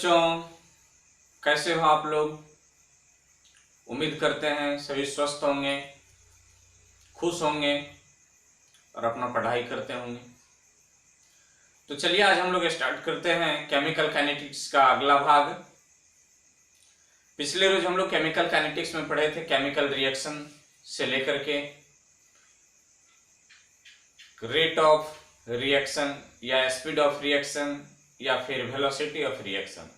बच्चों, कैसे हो आप लोग। उम्मीद करते हैं सभी स्वस्थ होंगे, खुश होंगे और अपना पढ़ाई करते होंगे। तो चलिए आज हम लोग स्टार्ट करते हैं केमिकल काइनेटिक्स का अगला भाग। पिछले रोज हम लोग केमिकल काइनेटिक्स में पढ़े थे केमिकल रिएक्शन से लेकर के रेट ऑफ रिएक्शन या स्पीड ऑफ रिएक्शन या फिर वेलोसिटी ऑफ रिएक्शन,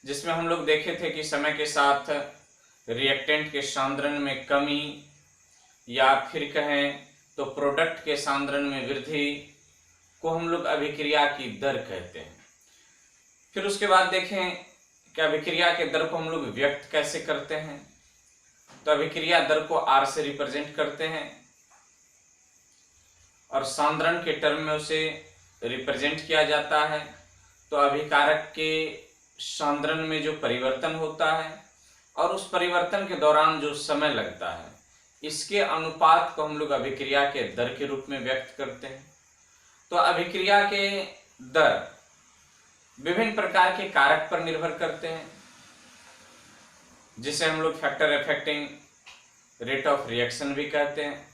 जिसमें हम लोग देखे थे कि समय के साथ रिएक्टेंट के सांद्रण में कमी या फिर कहें तो प्रोडक्ट के सांद्रण में वृद्धि को हम लोग अभिक्रिया की दर कहते हैं। फिर उसके बाद देखें कि अभिक्रिया के दर को हम लोग व्यक्त कैसे करते हैं। तो अभिक्रिया दर को R से रिप्रेजेंट करते हैं और सांद्रण के टर्म में उसे रिप्रेजेंट किया जाता है। तो अभिकारक के सांद्रण में जो परिवर्तन होता है और उस परिवर्तन के दौरान जो समय लगता है, इसके अनुपात को हम लोग अभिक्रिया के दर के रूप में व्यक्त करते हैं। तो अभिक्रिया के दर विभिन्न प्रकार के कारक पर निर्भर करते हैं, जिसे हम लोग factor affecting rate of reaction भी कहते हैं।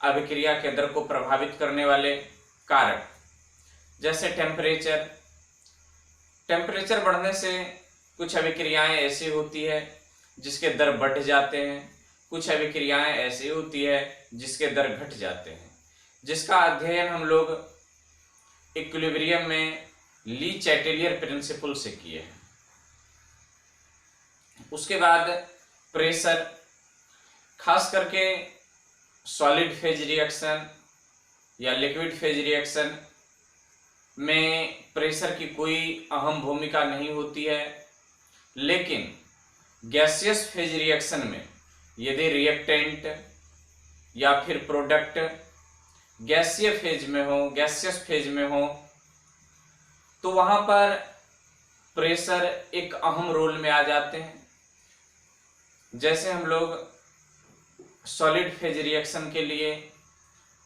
अभिक्रिया के दर को प्रभावित करने वाले कारक जैसे टेम्परेचर बढ़ने से कुछ अभिक्रियाएं ऐसी होती है जिसके दर बढ़ जाते हैं, कुछ अभिक्रियाएं ऐसी होती है जिसके दर घट जाते हैं, जिसका अध्ययन हम लोग इक्विलिब्रियम में ली चैटेलियर प्रिंसिपल से किए हैं। उसके बाद प्रेशर, खास करके सॉलिड फेज रिएक्शन या लिक्विड फेज रिएक्शन में प्रेशर की कोई अहम भूमिका नहीं होती है, लेकिन गैसियस फेज रिएक्शन में यदि रिएक्टेंट या फिर प्रोडक्ट गैसीय फेज में हो, गैसियस फेज में हो, तो वहां पर प्रेशर एक अहम रोल में आ जाते हैं। जैसे हम लोग सॉलिड फेज रिएक्शन के लिए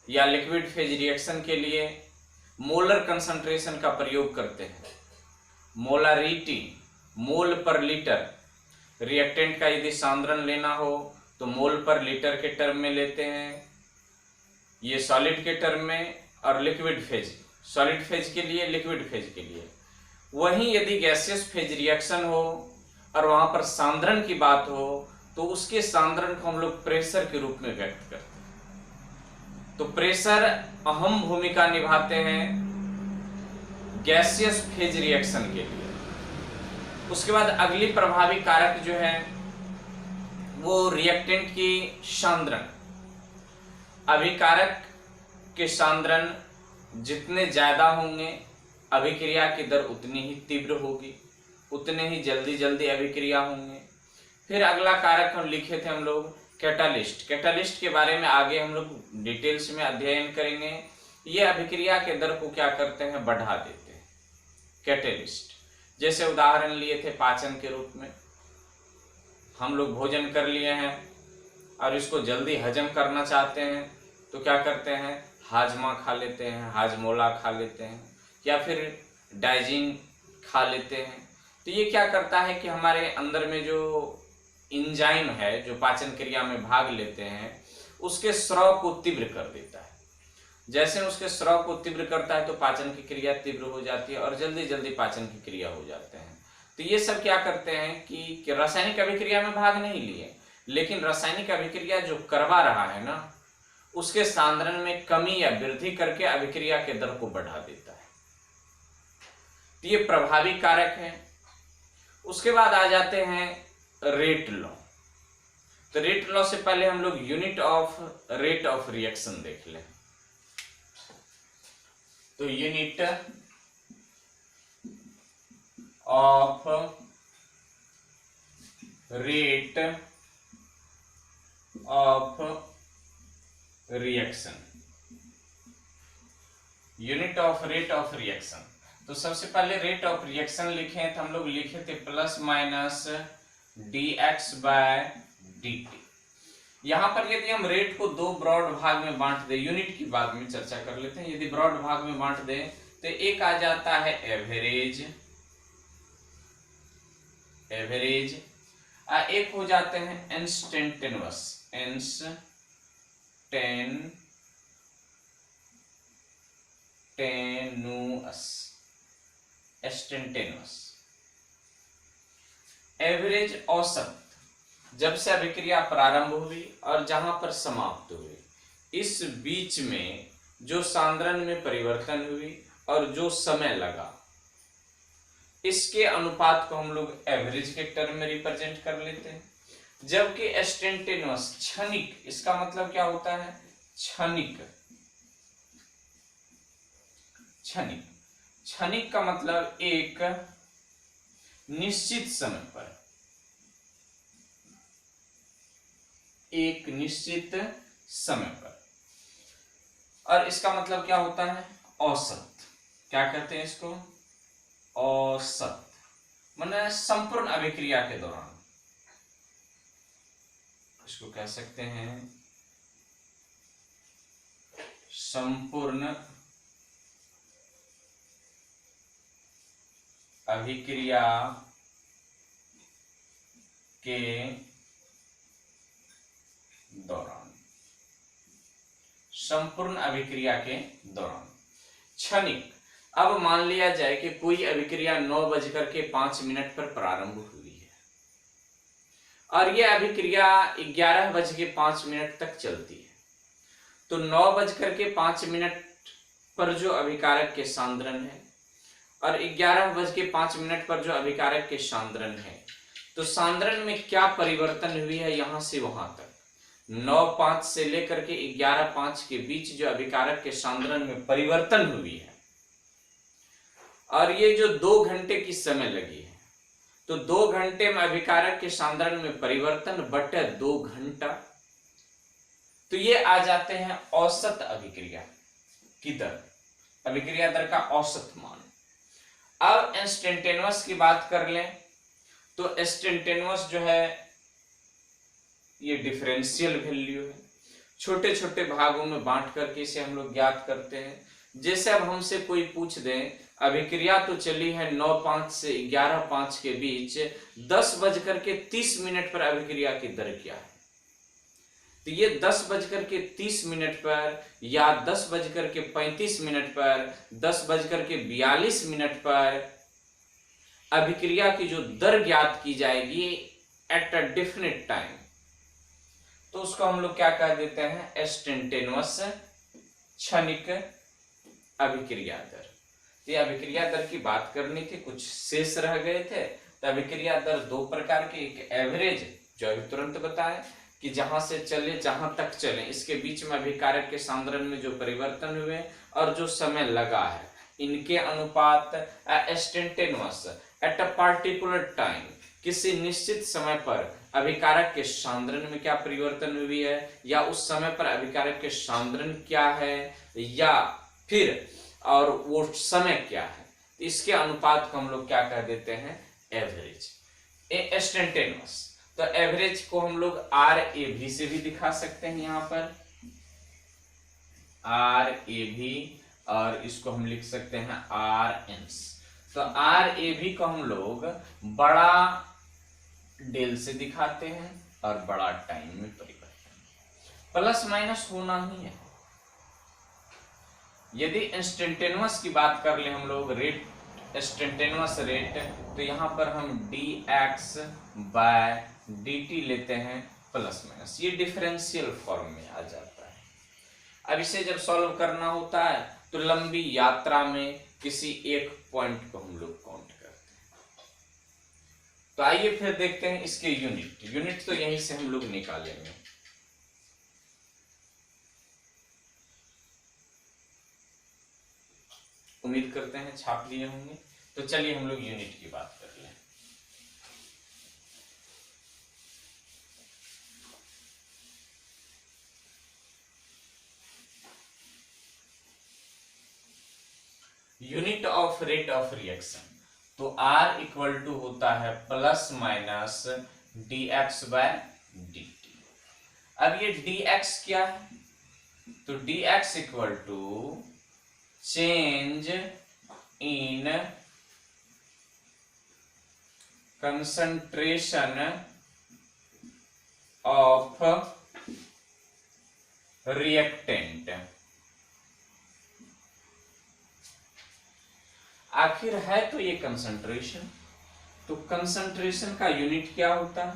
या लिक्विड फेज रिएक्शन के लिए मोलर कंसंट्रेशन का प्रयोग करते हैं। मोलारिटी, मोल पर लीटर, रिएक्टेंट का यदि सांद्रण लेना हो तो मोल पर लीटर के टर्म में लेते हैं, ये सॉलिड के टर्म में, और लिक्विड फेज, सॉलिड फेज के लिए, लिक्विड फेज के लिए। वहीं यदि गैसियस फेज रिएक्शन हो और वहां पर सांद्रण की बात हो तो उसके सांद्रण को हम लोग प्रेशर के रूप में व्यक्त करते हैं। तो प्रेशर अहम भूमिका निभाते हैं गैसियस फेज रिएक्शन के लिए। उसके बाद अगली प्रभावी कारक जो है वो रिएक्टेंट की सांद्रण। अभिकारक के सांद्रण जितने ज्यादा होंगे अभिक्रिया की दर उतनी ही तीव्र होगी, उतने ही जल्दी अभिक्रिया होंगे। फिर अगला कारक हम लिखे थे हम लोग कैटालिस्ट। कैटालिस्ट के बारे में आगे हम लोग डिटेल्स में अध्ययन करेंगे। ये अभिक्रिया के दर को क्या करते हैं, बढ़ा देते हैं कैटालिस्ट। जैसे उदाहरण लिए थे पाचन के रूप में, हम लोग भोजन कर लिए हैं और इसको जल्दी हजम करना चाहते हैं तो क्या करते हैं, हाजमा खा लेते हैं, हाजमोला खा लेते हैं या फिर डाइजिन खा लेते हैं। तो ये क्या करता है कि हमारे अंदर में जो इंजाइम है जो पाचन क्रिया में भाग लेते हैं उसके स्राव को तीव्र कर देता है। जैसे उसके स्राव को तीव्र करता है तो पाचन की क्रिया तीव्र हो जाती है और जल्दी पाचन की क्रिया हो जाते हैं। तो ये सब क्या करते हैं कि रासायनिक अभिक्रिया में भाग नहीं लिए, लेकिन रासायनिक अभिक्रिया जो करवा रहा है ना, उसके सांद्रण में कमी या वृद्धि करके अभिक्रिया के दर को बढ़ा देता है। तो ये प्रभावी कारक है। उसके बाद आ जाते हैं रेट लॉ। तो रेट लॉ से पहले हम लोग unit of rate of reaction देख लें। तो unit of rate of reaction, unit of rate of reaction. तो सबसे पहले रेट ऑफ रिएक्शन लिखे तो हम लोग लिखे थे plus minus dx by dt। यहाँ पर यदि हम रेट को दो ब्रॉड भाग में बांट दें, यूनिट की बाद में चर्चा कर लेते हैं, यदि ब्रॉड भाग में बांट दें तो एक आ जाता है एवरेज एवरेज, एक हो जाते हैं इंस्टेंटेनियस, इंस्टेंटेनियस। एवरेज औसत, जब से अभिक्रिया प्रारंभ हुई और जहां पर समाप्त हुई, इस बीच में जो सांद्रण में परिवर्तन हुई और जो समय लगा, इसके अनुपात को हम लोग एवरेज के टर्म में रिप्रेजेंट कर लेते हैं। जबकि इंस्टेंटेनियस, क्षणिक, इसका मतलब क्या होता है? क्षणिक। क्षणिक, क्षणिक का मतलब एक निश्चित समय पर, एक निश्चित समय पर। और इसका मतलब क्या होता है? औसत। क्या कहते हैं इसको? औसत, माने संपूर्ण अभिक्रिया के दौरान, इसको कह सकते हैं संपूर्ण अभिक्रिया के दौरान, संपूर्ण अभिक्रिया के दौरान। क्षणिक, अब मान लिया जाए कि कोई अभिक्रिया 9:05 पर प्रारंभ हुई है और यह अभिक्रिया 11:05 तक चलती है, तो 9:05 पर जो अभिकारक के सांद्रण है और 11:05 पर जो अभिकारक के सांद्रण है, तो सांद्रण में क्या परिवर्तन हुई है यहां से वहां तक। 9:05 से लेकर के 11:05 के बीच जो अभिकारक के सांद्रण में परिवर्तन हुई है, और ये जो 2 घंटे की समय लगी है, तो 2 घंटे में अभिकारक के सांद्रण में परिवर्तन बटे 2 घंटा, तो ये आ जाते हैं औसत अभिक्रिया की दर, अभिक्रिया दर का औसत मान। अब इंस्टेंटेनियस की बात कर लें, तो इंस्टेंटेनियस जो है ये डिफरेंशियल वैल्यू है, छोटे छोटे भागों में बांट करके इसे हम लोग ज्ञात करते हैं। जैसे अब हमसे कोई पूछ दे अभिक्रिया तो चली है 9:05 से 11:05 के बीच, 10:30 पर अभिक्रिया की दर क्या है, तो ये 10:30 पर या 10:35 पर, 10:42 पर अभिक्रिया की जो दर ज्ञात की जाएगी एट अ डेफिनेट टाइम, तो उसको हम लोग क्या कह देते हैं? इंस्टेंटेनियस, क्षणिक अभिक्रिया दर। तो अभिक्रिया दर की बात करनी थी, कुछ शेष रह गए थे। तो अभिक्रिया दर 2 प्रकार की, एक एवरेज जो अभी तुरंत बताए कि जहां से चले जहां तक चले, इसके बीच में अभिकारक के सांद्रण में जो परिवर्तन हुए और जो समय लगा है, इनके अनुपात instantaneous at a particular time, किसी निश्चित समय पर अभिकारक के सांद्रण में क्या परिवर्तन हुई है, या उस समय पर अभिकारक के सांद्रण क्या है, या फिर और वो समय क्या है, इसके अनुपात को हम लोग क्या कह देते हैं? एवरेज। इंस्टेंटेनियस, तो एवरेज को हम लोग RAV से भी दिखा सकते हैं, यहां पर RAV, और इसको हम लिख सकते हैं RNs। तो RAV को हम लोग बड़ा डेल से दिखाते हैं और बड़ा टाइम में परिवर्तन, प्लस माइनस होना ही है। यदि इंस्टेंटेनियस की बात कर ले हम लोग, रेट, इंस्टेंटेनियस रेट, तो यहां पर हम dx/dt लेते हैं प्लस माइनस, ये डिफरेंशियल फॉर्म में आ जाता है। अब इसे जब सॉल्व करना होता है तो लंबी यात्रा में किसी एक पॉइंट को हम लोग काउंट करते हैं। तो आइए फिर देखते हैं इसके यूनिट तो यहीं से हम लोग निकालेंगे। उम्मीद करते हैं छाप लिए होंगे। तो चलिए हम लोग यूनिट की बात कर लें। Unit of rate of reaction, तो R इक्वल टू होता है प्लस माइनस dx/dt। अब ये dx क्या है, तो dx equal to change in concentration of reactant. आखिर है तो ये कंसंट्रेशन, तो कंसंट्रेशन का यूनिट क्या होता है?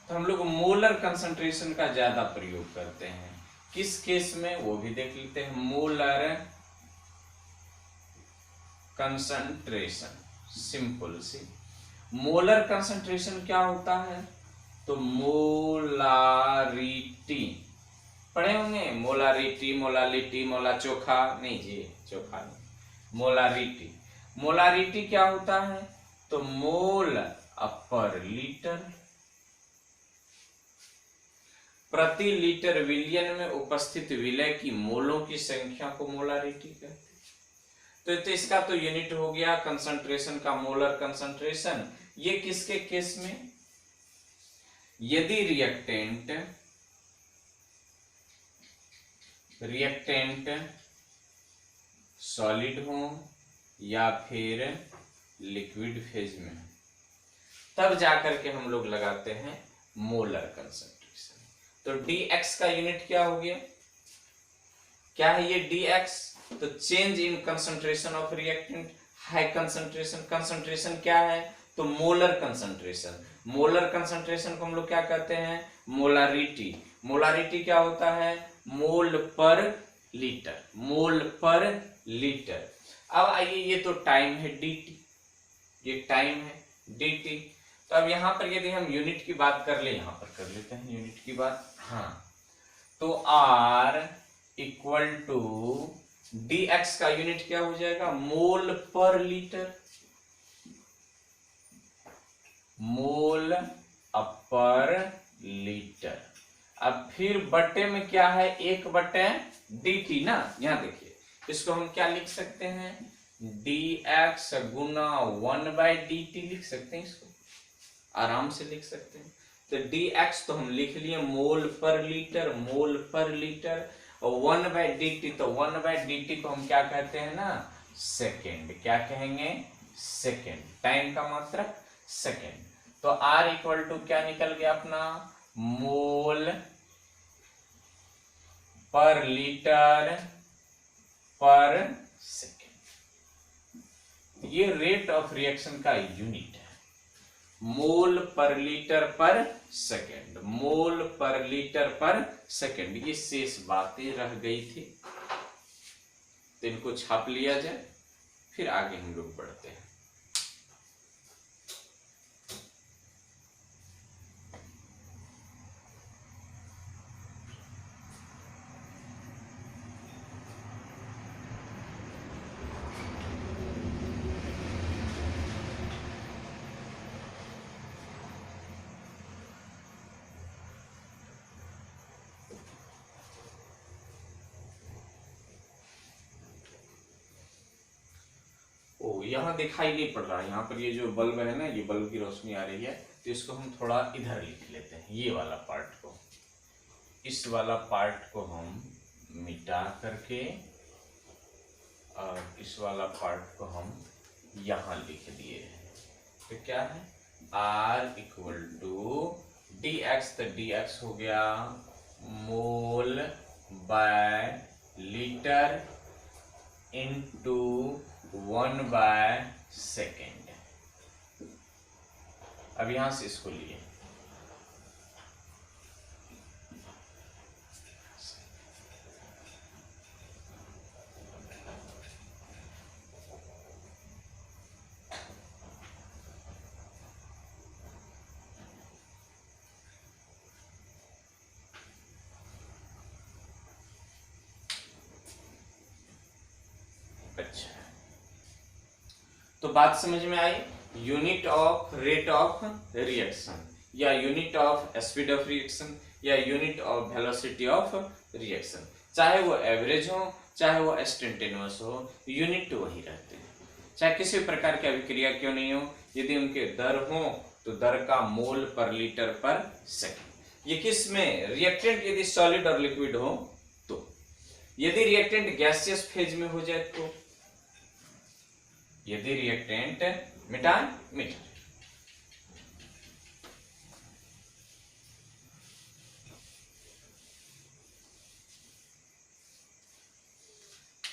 तो हम लोग मोलर कंसंट्रेशन का ज्यादा प्रयोग करते हैं। किस केस में वो भी देख लेते हैं। Molar concentration, simple C molar concentration क्या होता है? तो मोलारिटी पढ़े होंगे, मोलारिटी, मोलालिटी, मोला चोखा नहीं जी, चोखा नहीं, मोलारिटी। मोलारिटी क्या होता है? तो मोल पर लीटर, प्रति लीटर विलियन में उपस्थित विलय की मोलों की संख्या को मोलारिटी कहते हैं। तो इसका तो यूनिट हो गया कंसंट्रेशन का, मोलर कंसंट्रेशन। ये किसके केस में? यदि रिएक्टेंट सॉलिड हो या फिर लिक्विड फेज में, तब जाकर के हम लोग लगाते हैं मोलर कंसंट्रेशन। तो dx का यूनिट क्या हो गया? क्या है ये dx? तो change in concentration of reactant, high concentration. Concentration क्या है? तो मोलर कंसंट्रेशन। मोलर कंसंट्रेशन को हम लोग क्या कहते हैं? मोलारिटी। मोलारिटी क्या होता है? मोल पर लीटर, मोल पर लीटर। अब आइए, ये तो टाइम है dt, ये टाइम है dt। तो अब यहां पर यदि हम यूनिट की बात कर ले, यहां पर कर लेते हैं यूनिट की बात। हाँ, तो R इक्वल टू dx का यूनिट क्या हो जाएगा? मोल पर लीटर, मोल पर लीटर। अब फिर बट्टे में क्या है? 1/dt ना। यहां देखिए, इसको हम क्या लिख सकते हैं? dx गुना 1/dt लिख सकते हैं, इसको आराम से लिख सकते हैं। तो dx तो हम लिख लिए मोल पर लीटर, मोल पर लीटर, और 1/dt, तो 1/dt को हम क्या कहते हैं ना? सेकेंड। क्या कहेंगे? सेकेंड। टाइम का मात्रक सेकेंड। तो R इक्वल टू क्या निकल गया अपना? मोल पर लीटर पर सेकेंड। ये रेट ऑफ रिएक्शन का यूनिट है, मोल पर लीटर पर सेकेंड, मोल पर लीटर पर सेकेंड। ये शेष बातें रह गई थी, तो इनको छाप लिया जाए, फिर आगे हम लोग बढ़ते हैं। यहाँ दिखाई नहीं पड़ रहा, यहाँ पर ये जो बल्ब है ना, ये बल्ब की रोशनी आ रही है, तो इसको हम थोड़ा इधर लिख लेते हैं। ये वाला पार्ट को, इस वाला पार्ट को हम मिटा करके, और इस वाला पार्ट को हम यहाँ लिख दिए हैं। तो क्या है? R इक्वल टू dx, तो dx हो गया मोल बाय लीटर इंटू 1/सेकेंड। अब यहां से इसको लिए, अच्छा, तो बात समझ में आई? Unit of rate of reaction, या unit of speed of reaction, या unit of velocity of reaction, चाहे वो एवरेज हो चाहे वो इंस्टेंटेनियस हो, यूनिट वही रहते हैं। चाहे किसी प्रकार की अभिक्रिया क्यों नहीं हो, यदि उनके दर हो तो दर का मोल पर लीटर पर सेकेंड। ये किस में? रिएक्टेंट यदि सॉलिड और लिक्विड हो तो। यदि रिएक्टेंट गैसियस फेज में हो जाए तो, यदि रिएक्टेंट मिटा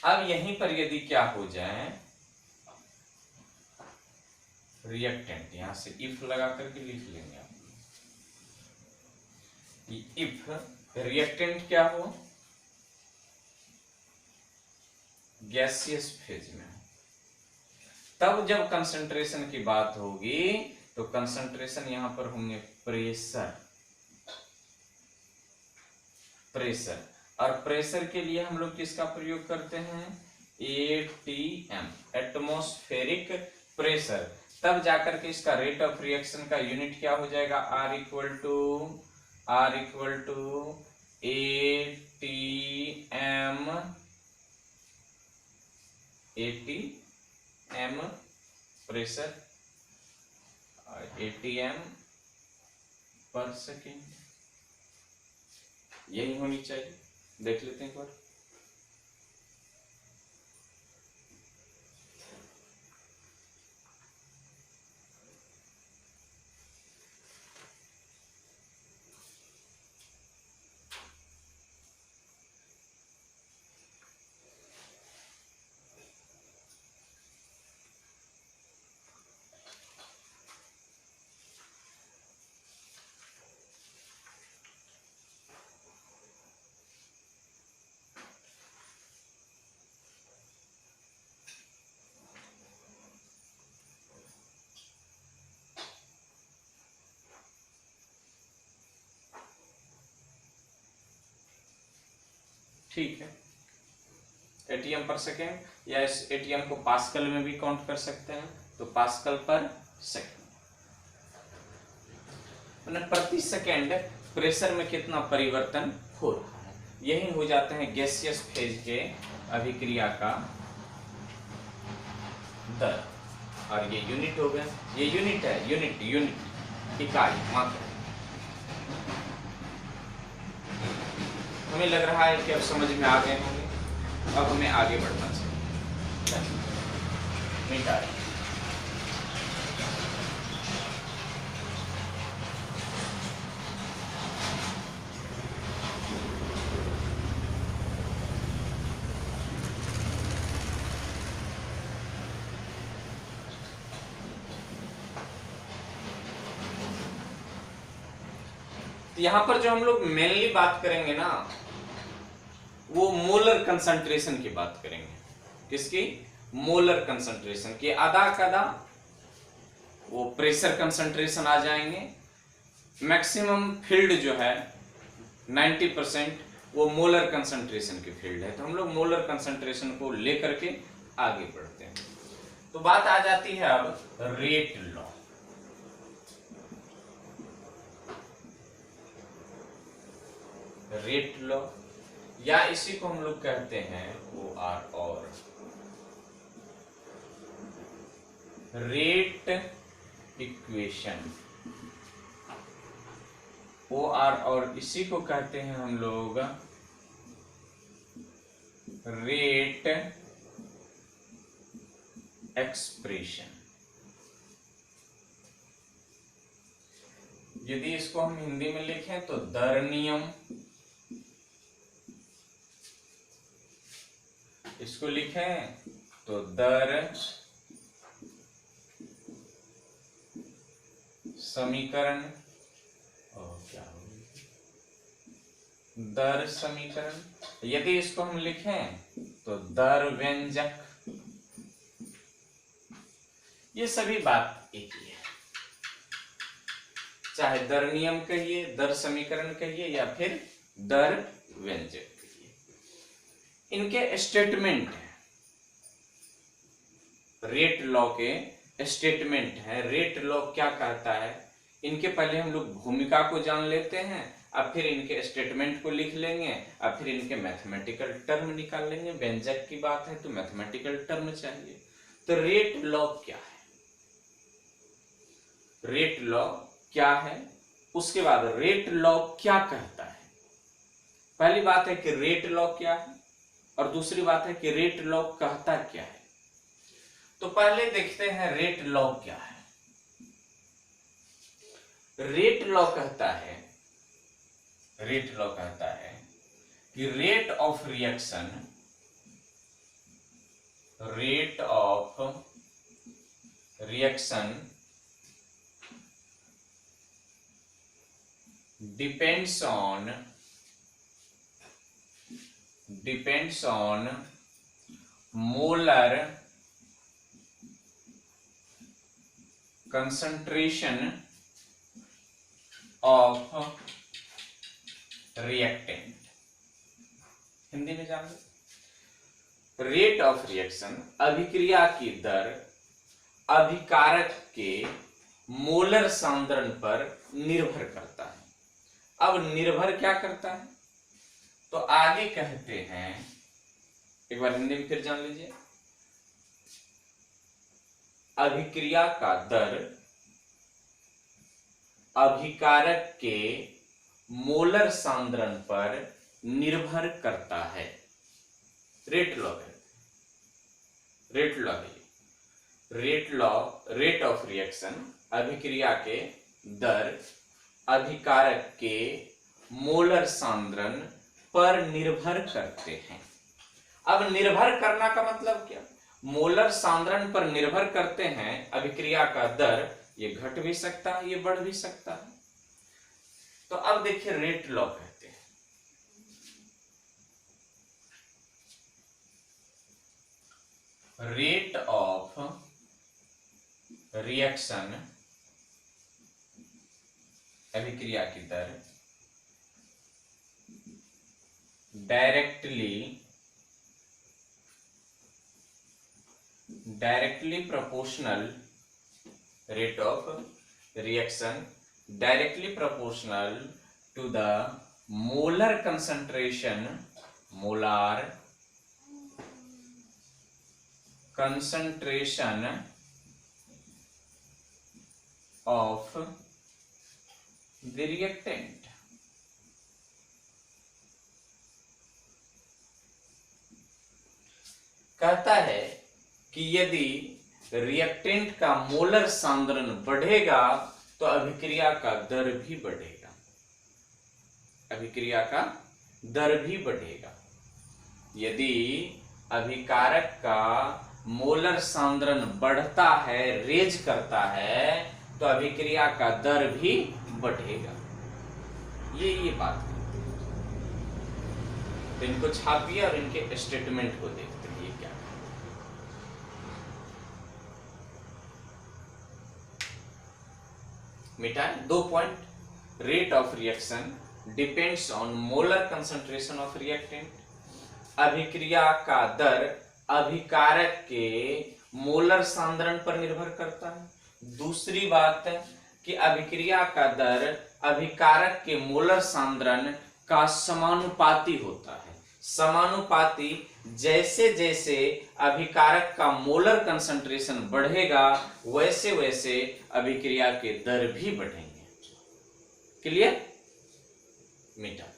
अब यहीं पर यदि क्या हो जाए, रिएक्टेंट, यहां से इफ लगा करके लिख लेंगे आप कि इफ रिएक्टेंट क्या हो, गैसियस फेज में, तब जब कंसंट्रेशन की बात होगी तो कंसंट्रेशन यहां पर होंगे प्रेशर, प्रेशर, और प्रेशर के लिए हम लोग किसका प्रयोग करते हैं, एटीएम, एटमॉस्फेरिक प्रेशर। तब जाकर के इसका रेट ऑफ रिएक्शन का यूनिट क्या हो जाएगा, R equal to ATM pressure, ATM per second, यही होनी चाहिए। देख लेते हैं एक बार। ठीक है, एटीएम पर सेकेंड, या इस एटीएम को पास्कल में भी काउंट कर सकते हैं, तो पास्कल पर सेकेंड, प्रति सेकेंड प्रेशर में कितना परिवर्तन हो रहा है, यही हो जाते हैं गैसियस फेज के अभिक्रिया का दर। और ये यूनिट हो गया, ये यूनिट है, यूनिट इकाई, मात्रा। हमें लग रहा है कि अब समझ में आ गए होंगे, अब हमें आगे बढ़ना चाहिए। मिटा रहे, तो यहां पर जो हम लोग मेनली बात करेंगे ना, वो मोलर कंसंट्रेशन की बात करेंगे। किसकी, मोलर कंसंट्रेशन की। आधा कदा वो प्रेशर कंसंट्रेशन आ जाएंगे। मैक्सिमम फील्ड जो है 90% वो मोलर कंसंट्रेशन की फील्ड है। तो हम लोग मोलर कंसंट्रेशन को लेकर के आगे बढ़ते हैं। तो बात आ जाती है अब रेट लॉ। रेट लॉ, या इसी को हम लोग कहते हैं OR, और रेट इक्वेशन। OR और इसी को कहते हैं हम लोग रेट एक्सप्रेशन। यदि इसको हम हिंदी में लिखें तो दर नियम, इसको लिखें तो दर समीकरण, और क्या होगा, दर समीकरण। यदि इसको हम लिखें तो दर व्यंजक। ये सभी बात एक ही है, चाहे दर नियम कहिए, दर समीकरण कहिए, या फिर दर व्यंजक। इनके स्टेटमेंट है, रेट लॉ के स्टेटमेंट है। रेट लॉ क्या कहता है, इनके पहले हम लोग भूमिका को जान लेते हैं, अब फिर इनके स्टेटमेंट को लिख लेंगे, अब फिर इनके मैथमेटिकल टर्म निकाल लेंगे। व्यंजक की बात है तो मैथमेटिकल टर्म चाहिए। तो रेट लॉ क्या है, रेट लॉ क्या है, उसके बाद रेट लॉ क्या कहता है। पहली बात है कि रेट लॉ क्या है, और दूसरी बात है कि रेट लॉ कहता क्या है। तो पहले देखते हैं रेट लॉ क्या है। रेट लॉ कहता है, रेट लॉ कहता है कि rate of reaction rate of reaction depends on molar concentration of reactant। Hindi में जान लो, रेट ऑफ रिएक्शन अभिक्रिया की दर अभिकारक के मोलर सांद्रण पर निर्भर करता है। अब निर्भर क्या करता है, तो आगे कहते हैं, एक बार हिंदी में फिर जान लीजिए, अभिक्रिया का दर अभिकारक के मोलर सांद्रण पर निर्भर करता है। रेट लॉ कहते हैं, रेट ऑफ रिएक्शन अभिक्रिया के दर अभिकारक के मोलर सांद्रण पर निर्भर करते हैं। अब निर्भर करना का मतलब क्या, मोलर सांद्रण पर निर्भर करते हैं। अभिक्रिया का दर ये घट भी सकता है, ये बढ़ भी सकता है। तो अब देखिए रेट लॉ कहते हैं, रेट ऑफ रिएक्शन अभिक्रिया की दर directly proportional rate of reaction directly proportional to the molar concentration of the reactant। कहता है कि यदि रिएक्टेंट का मोलर सांद्रण बढ़ेगा तो अभिक्रिया का दर भी बढ़ेगा, अभिक्रिया का दर भी बढ़ेगा। यदि अभिकारक का मोलर सांद्रण बढ़ता है, रेज करता है, तो अभिक्रिया का दर भी बढ़ेगा। ये बात है। तो इनको छापिए और इनके स्टेटमेंट को देखते हैं ये क्या है। मिटाए 2 point, rate of reaction depends on molar concentration of reactant, अभिक्रिया का दर अभिकारक के मोलर सांद्रण पर निर्भर करता है। दूसरी बात है कि अभिक्रिया का दर अभिकारक के मोलर सांद्रण का समानुपाती होता है। समानुपाती, जैसे जैसे अभिकारक का मोलर कंसंट्रेशन बढ़ेगा वैसे वैसे अभिक्रिया के दर भी बढ़ेंगे। क्लियर? मिटाते हैं।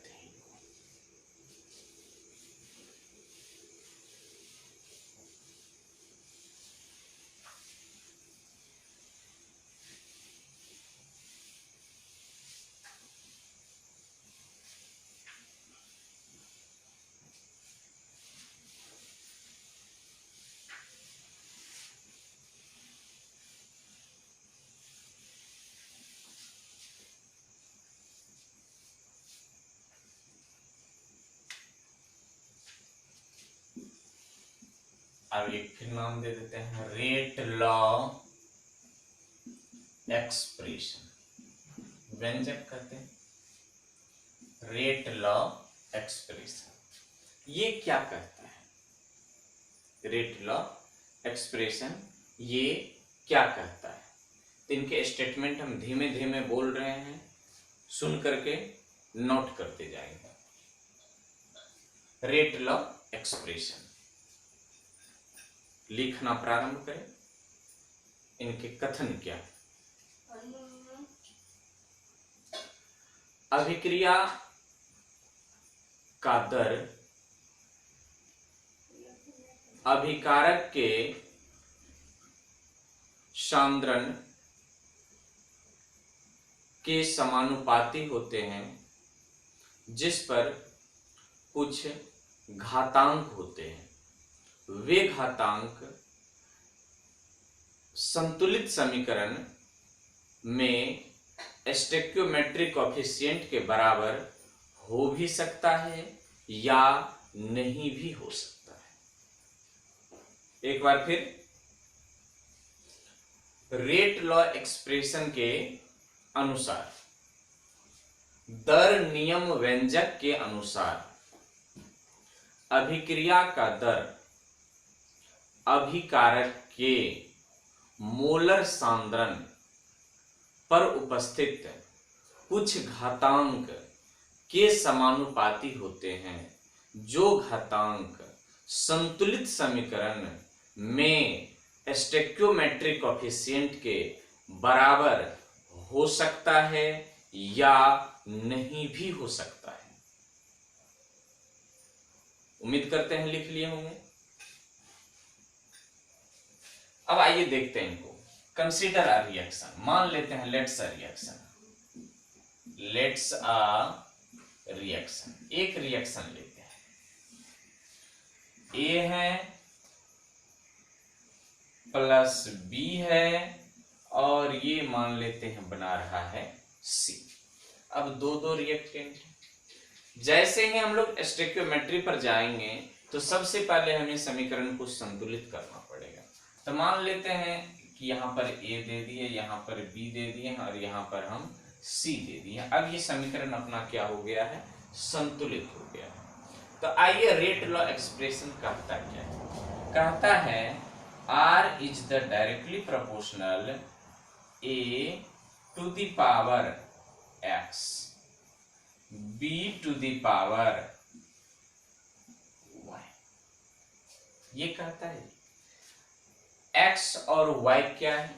अब एक फिर नाम दे देते हैं, रेट लॉ एक्सप्रेशन, व्यंजक कहते हैं। रेट लॉ एक्सप्रेशन ये क्या कहता है? रेट लॉ एक्सप्रेशन ये क्या कहता है? तो इनके स्टेटमेंट हम धीमे धीमे बोल रहे हैं, सुन करके नोट करते जाएंगे। रेट लॉ एक्सप्रेशन लिखना प्रारंभ करें। इनके कथन क्या है? अभिक्रिया का दर अभिकारक के सांद्रण के समानुपाती होते हैं, जिस पर कुछ घातांक होते हैं। वे घातांक संतुलित समीकरण में स्टोइकियोमेट्रिक कोएफिशिएंट के बराबर हो भी सकता है या नहीं भी हो सकता है। एक बार फिर, रेट लॉ एक्सप्रेशन के अनुसार, दर नियम व्यंजक के अनुसार अभिक्रिया का दर अभिकारक के मोलर सांद्रण पर उपस्थित कुछ घातांक के समानुपाती होते हैं, जो घातांक संतुलित समीकरण में स्टोइकियोमेट्रिक कोएफिशिएंट के बराबर हो सकता है या नहीं भी हो सकता है। उम्मीद करते हैं लिख लिए होंगे। अब आइए देखते हैं इनको। कंसीडर अ रिएक्शन, मान लेते हैं लेट्स अ रिएक्शन, एक रिएक्शन लेते हैं। ए है प्लस बी है और ये मान लेते हैं बना रहा है सी। अब दो रिएक्टेंट हैं। जैसे ही हम लोग स्टोइकियोमेट्री पर जाएंगे तो सबसे पहले हमें समीकरण को संतुलित करना पड़ेगा। तो मान लेते हैं कि यहाँ पर ए दे दिए, यहाँ पर बी दे दिए और यहाँ पर हम सी दे दिए। अब ये समीकरण अपना क्या हो गया है, संतुलित हो गया है। तो आइए रेट लॉ एक्सप्रेशन कहता क्या है, कहता है R is the directly proportional A to the power X B to the power Y। ये कहता है X और Y क्या है,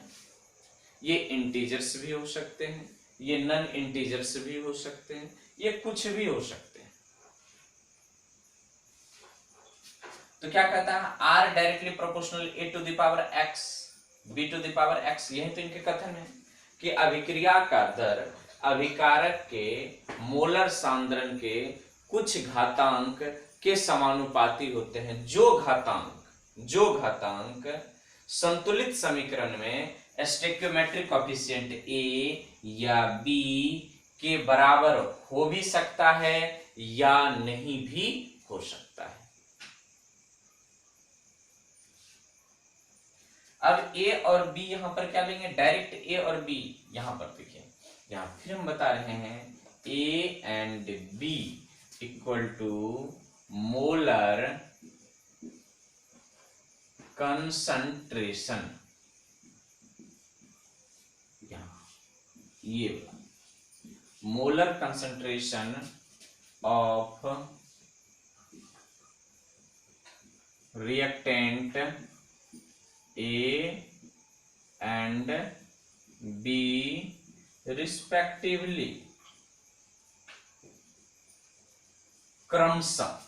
ये इंटीजर्स भी हो सकते हैं, ये नॉन इंटीजर्स भी हो सकते हैं, ये कुछ भी हो सकते हैं। तो क्या कहता है, R directly proportional A to the power X B to the power X। यही तो इनके कथन है कि अभिक्रिया का दर अभिकारक के मोलर सांद्रण के कुछ घातांक के समानुपाती होते हैं, जो घातांक संतुलित समीकरण में स्टोइकियोमेट्रिक कोएफिशिएंट A या B के बराबर हो भी सकता है या नहीं भी हो सकता है। अब A और B यहां पर क्या लेंगे, डायरेक्ट A और B यहां पर देखिए, यहां फिर हम बता रहे हैं A and B equal to molar concentration, ये molar concentration of reactant A and B respectively, क्रमशः।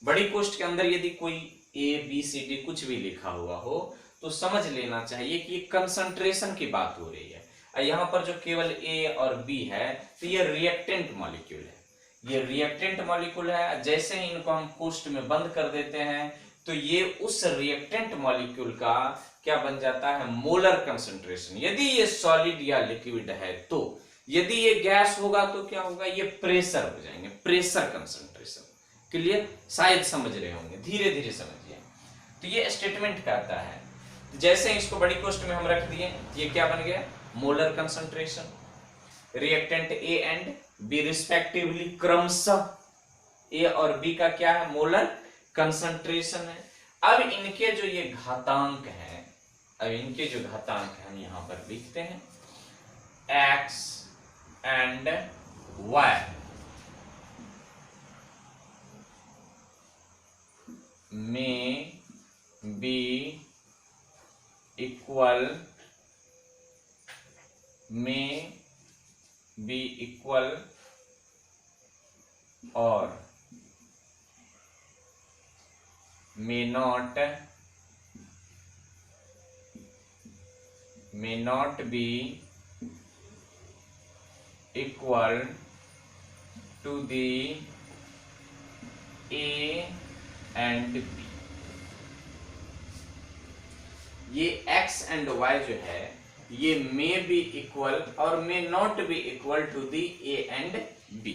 बड़ी कोष्ठ के अंदर यदि कोई A B C D कुछ भी लिखा हुआ हो तो समझ लेना चाहिए कि कंसंट्रेशन की बात हो रही है। यहाँ पर जो केवल A और B है तो ये रिएक्टेंट मॉलिक्यूल है, ये रिएक्टेंट मॉलिक्यूल है। जैसे ही इनको हम कोष्ठ में बंद कर देते हैं तो ये उस रिएक्टेंट मॉलिक्यूल का क्या बन जाता है, मोलर कंसंट्रेशन। यदि ये सॉलिड या लिक्विड है तो, यदि ये गैस होगा तो क्या होगा, ये प्रेशर हो जाएंगे, प्रेशर कंसंट्रेशन। क्लियर, शायद समझ रहे होंगे, धीरे धीरे समझिए। तो ये स्टेटमेंट कहता है, जैसे इसको बड़ी कोष्ठ में हम रख दिए, ये क्या बन गया, molar concentration. Reactant A and B respectively, क्रमशः A और B का क्या है, मोलर कंसंट्रेशन है। अब इनके जो ये घातांक हैं, हम यहां पर लिखते हैं X एंड Y में B इक्वल और may not be equal to the A and B। ये x एंड y जो है ये मे बी इक्वल और may not be equal to the a and b।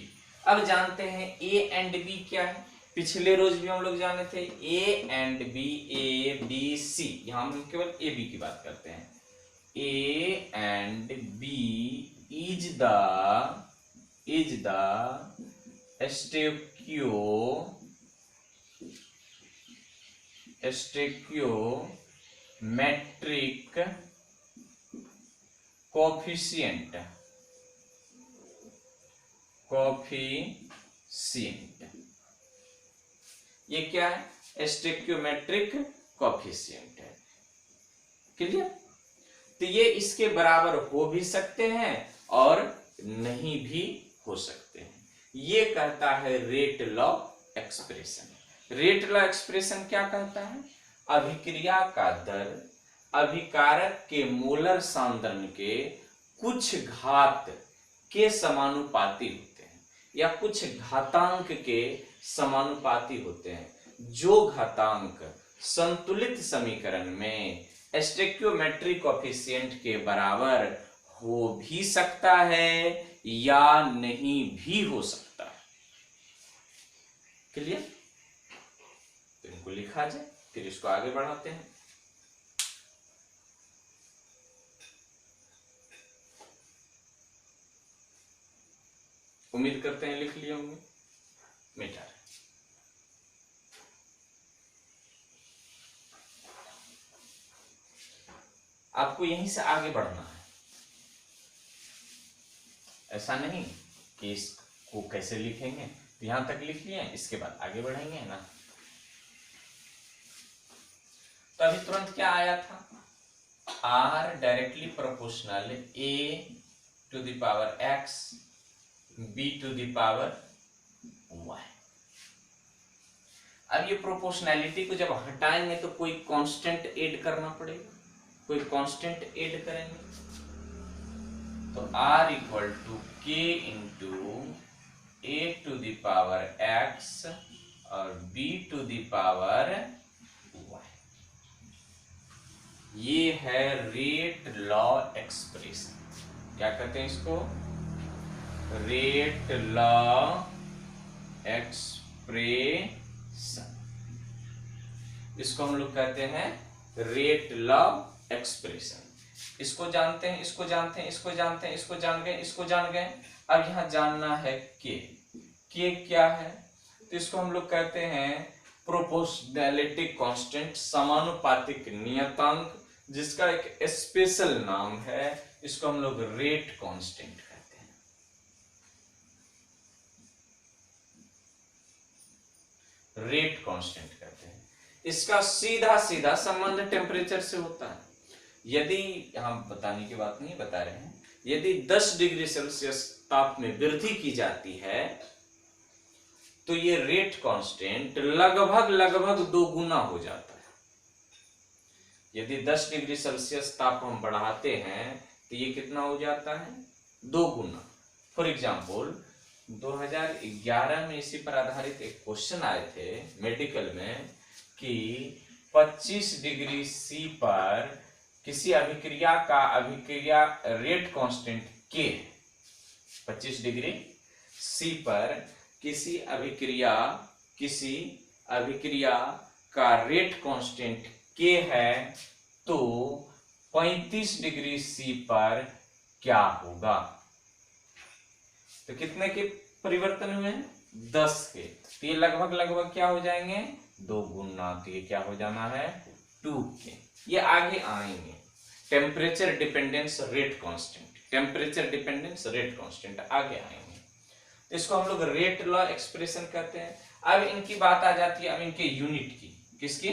अब जानते हैं a एंड b क्या है, पिछले रोज भी हम लोग जाने थे a and b, a b c, यहां हम केवल a b की बात करते हैं। a and b is the stoichiometric coefficient ये क्या है, स्टोइकियोमेट्रिक कोफिशिएंट है। क्लियर? तो ये इसके बराबर हो भी सकते हैं और नहीं भी हो सकते हैं। ये कहता है rate law expression. Rate law expression क्या कहता है, अभिक्रिया का दर अभिकारक के मोलर सांद्रण के कुछ घात के समानुपाती होते हैं या कुछ घातांक के समानुपाती होते हैं, जो घातांक संतुलित समीकरण में स्टोइकियोमेट्रिक कोफिशिएंट के बराबर हो भी सकता है या नहीं भी हो सकता है। क्लियर? तो इनको लिखा जाए, फिर इसको आगे बढ़ाते हैं। उम्मीद करते हैं लिख लिए होंगे। मिटा रहे, आपको यहीं से आगे बढ़ना है, ऐसा नहीं कि इसको कैसे लिखेंगे, तो यहां तक लिख लिए, इसके बाद आगे बढ़ेंगे ना। तो अभी तुरंत क्या आया था, r directly proportional a to the power x b to the power y। अब ये प्रोपोर्शनैलिटी को जब हटाएंगे तो कोई कांस्टेंट ऐड करना पड़ेगा, कोई कांस्टेंट ऐड करेंगे तो r equal to k into a to the power x और b to the power y। ये है रेट लॉ एक्सप्रेशन। क्या कहते हैं इसको, रेट लॉ एक्सप्रेशन। इसको हम लोग कहते हैं रेट लॉ एक्सप्रेशन। इसको जानते हैं, इसको जानते हैं, इसको जानते हैं, इसको जान गए, इसको जान गए। अब यहां जानना है के क्या है, तो इसको हम लोग कहते हैं प्रोपोर्शनैलिटी कांस्टेंट, समानुपातिक नियतांक, जिसका एक स्पेशल नाम है, इसको हम लोग रेट कांस्टेंट कहते हैं। रेट कांस्टेंट कहते हैं। इसका सीधा सीधा संबंध टेम्परेचर से होता है। यदि हम बताने की बात नहीं बता रहे हैं, यदि 10 डिग्री सेल्सियस ताप में वृद्धि की जाती है तो ये रेट कांस्टेंट लगभग 2 गुना हो जाता है। यदि 10 डिग्री सेल्सियस ताप हम बढ़ाते हैं तो ये कितना हो जाता है, 2 गुना। फॉर एग्जाम्पल 2011 में इसी पर आधारित एक क्वेश्चन आए थे मेडिकल में कि 25 डिग्री सी पर किसी अभिक्रिया का अभिक्रिया रेट कांस्टेंट के, 25 डिग्री सी पर किसी अभिक्रिया का रेट कांस्टेंट के है, तो 35 डिग्री सी पर क्या होगा। तो कितने के परिवर्तन हुए हैं, 10 के। तो ये लगभग क्या हो जाएंगे, 2 गुना। तो ये क्या हो जाना है, 2 के। ये आगे आएंगे, temperature dependence rate constant, temperature dependence rate constant आगे आएंगे। तो इसको हम लोग रेट लॉ एक्सप्रेशन कहते हैं। अब इनकी बात आ जाती है अब इनके यूनिट की, किसकी,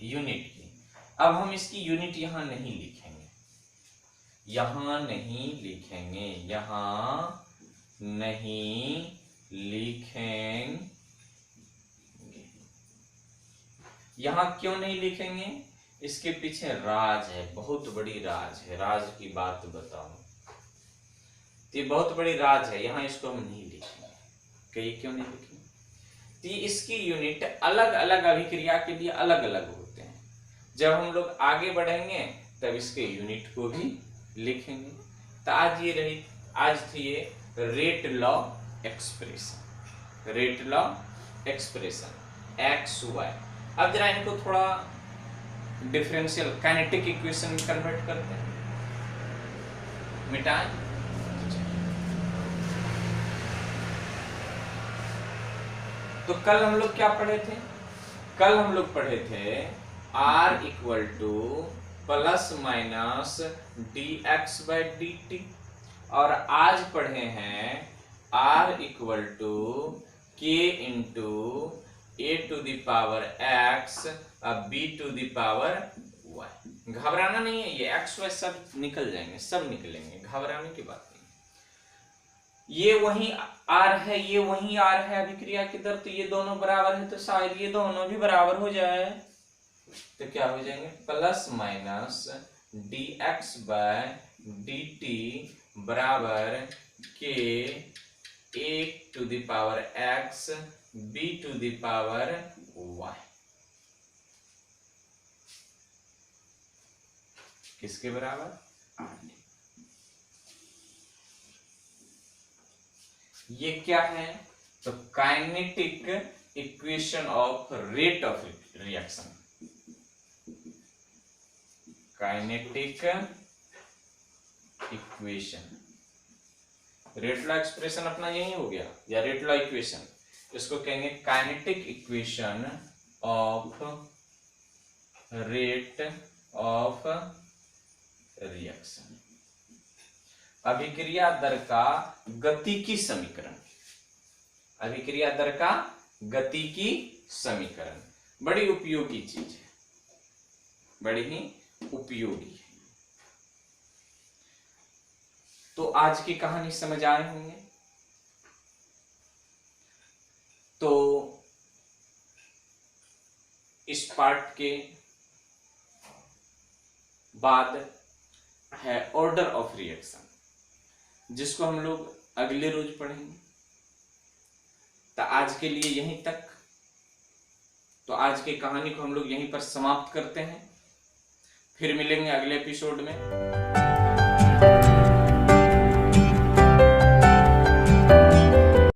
यूनिट की। अब हम इसकी यूनिट यहां नहीं लिखेंगे, यहां नहीं लिखेंगे, यहां क्यों नहीं लिखेंगे, इसके पीछे राज है, बहुत बड़ी राज है। राज की बात बताऊं, ये बहुत बड़ी राज है, यहां इसको हम नहीं लिखेंगे। कहीं क्यों नहीं लिखेंगे, तो इसकी यूनिट अलग अलग अभिक्रिया के लिए अलग अलग होते हैं। जब हम लोग आगे बढ़ेंगे तब इसके यूनिट को भी लिखेंगे। तो आज थी ये rate law expression, rate law expression X Y. अब जरा इनको थोड़ा डिफरेंशियल काइनेटिक इक्वेशन में कन्वर्ट करते हैं, मिटाएं। तो कल हम लोग क्या पढ़े थे? कल हम लोग पढ़े थे R equal to plus minus dx by dt, और आज पढ़े हैं R equal to k into a to the power x b to the power y। घबराना नहीं है, ये x y सब निकल जाएंगे, सब निकलेंगे, घबराने की बात नहीं। ये वही R है, ये वही R है अभिक्रिया की दर, तो ये दोनों बराबर है, तो शायद ये दोनों भी बराबर हो जाए। तो क्या हो जाएंगे? Plus minus dx by dt बराबर k a to the power x b to the power y। किसके बराबर? R। ये क्या है? तो kinetic equation of rate of reaction, kinetic equation. Rate law expression अपना यही हो गया, या रेट लॉ इक्वेशन, इसको कहेंगे kinetic equation of rate of reaction, अभिक्रिया दर का गतिकी समीकरण, अभिक्रिया दर का गतिकी समीकरण। बड़ी उपयोगी चीज है, बड़ी ही उपयोगी है। तो आज की कहानी समझ आए होंगे। तो इस पार्ट के बाद है ऑर्डर ऑफ रिएक्शन, जिसको हम लोग अगले रोज पढ़ेंगे। तो आज के लिए यहीं तक। तो आज की कहानी को हम लोग यहीं पर समाप्त करते हैं, फिर मिलेंगे अगले एपिसोड में।